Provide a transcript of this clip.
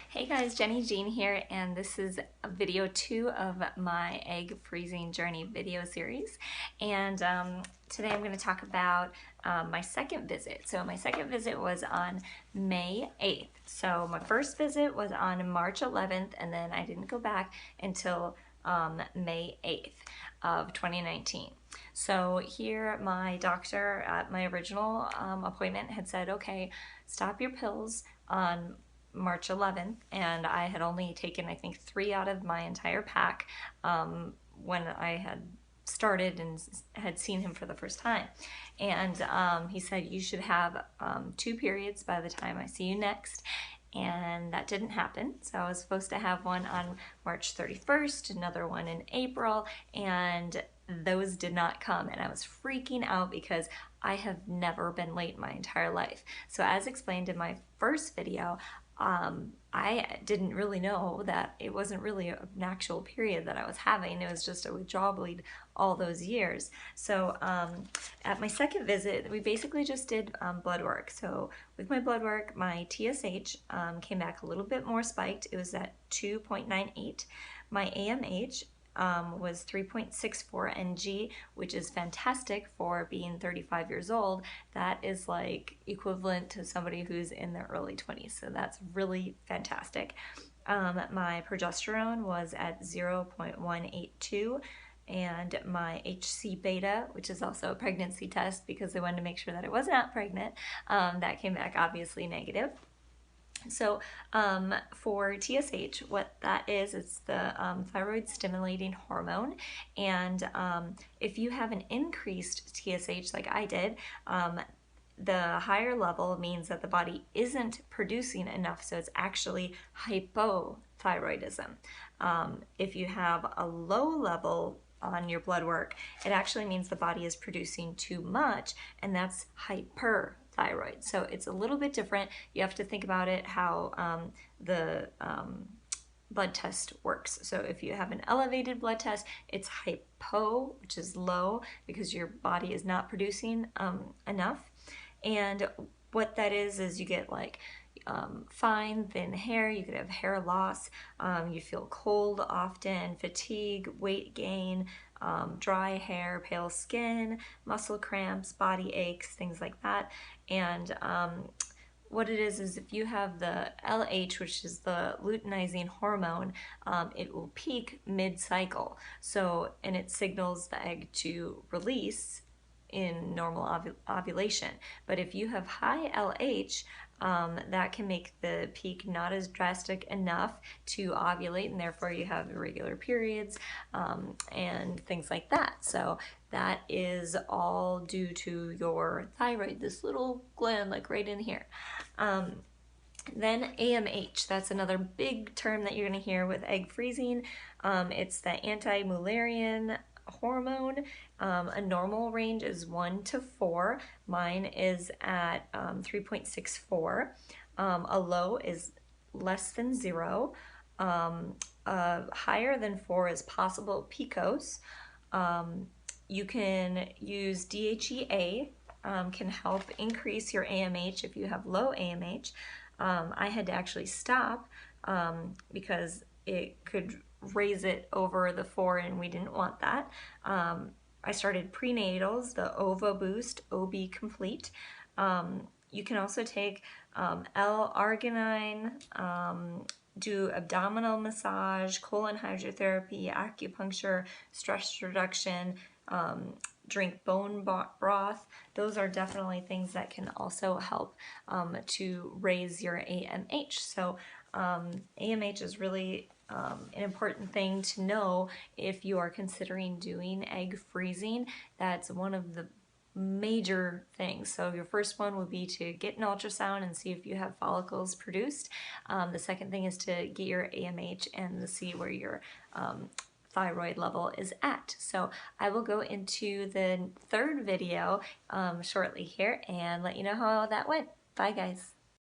Hey guys, Jenny Jean here, and this is video 2 of my egg freezing journey video series. And today I'm going to talk about my second visit. So my second visit was on May 8th. So my first visit was on March 11th, and then I didn't go back until May 8th of 2019. So here my doctor at my original appointment had said, okay, stop your pills on March 11th, and I had only taken I think 3 out of my entire pack when I had started and had seen him for the first time. And he said you should have 2 periods by the time I see you next, and that didn't happen. So I was supposed to have one on March 31st, another one in April, and those did not come, and I was freaking out because I have never been late my entire life. So as explained in my first video, I didn't really know that it wasn't really an actual period that I was having. It was just a withdrawal bleed all those years. So at my second visit, we basically just did blood work. So with my blood work, my TSH came back a little bit more spiked. It was at 2.98. My AMH was 3.64 ng, which is fantastic for being 35 years old. That is like equivalent to somebody who's in their early 20s, so that's really fantastic. My progesterone was at 0.182, and my HC beta, which is also a pregnancy test because they wanted to make sure that I was not pregnant, that came back obviously negative. So for TSH, what that is, it's the thyroid stimulating hormone, and if you have an increased TSH like I did, the higher level means that the body isn't producing enough, so it's actually hypothyroidism. If you have a low level on your blood work, it actually means the body is producing too much, and that's hyperthyroid. So it's a little bit different. You have to think about it how the blood test works. So if you have an elevated blood test, it's hypo, which is low because your body is not producing enough. And what that is you get like fine, thin hair, you could have hair loss, you feel cold often, fatigue, weight gain, dry hair, pale skin, muscle cramps, body aches, things like that. And what it is if you have the LH, which is the luteinizing hormone, it will peak mid-cycle. So, and it signals the egg to release in normal ovulation. But if you have high LH, that can make the peak not as drastic enough to ovulate, and therefore you have irregular periods and things like that. So that is all due to your thyroid, this little gland like right in here. Then AMH, that's another big term that you're going to hear with egg freezing. It's the anti-Mullerian hormone. A normal range is 1 to 4. Mine is at 3.64. A low is less than 0. Higher than 4 is possible PCOS. You can use DHEA, can help increase your AMH if you have low AMH. I had to actually stop because it could raise it over the 4, and we didn't want that. I started prenatals, the OVA Boost, OB Complete. You can also take L-arginine, do abdominal massage, colon hydrotherapy, acupuncture, stress reduction, drink bone broth. Those are definitely things that can also help to raise your AMH. So AMH is really an important thing to know if you are considering doing egg freezing. That's one of the major things. So your first one would be to get an ultrasound and see if you have follicles produced. The second thing is to get your AMH and to see where your thyroid level is at. So I will go into the third video shortly here and let you know how that went. Bye guys.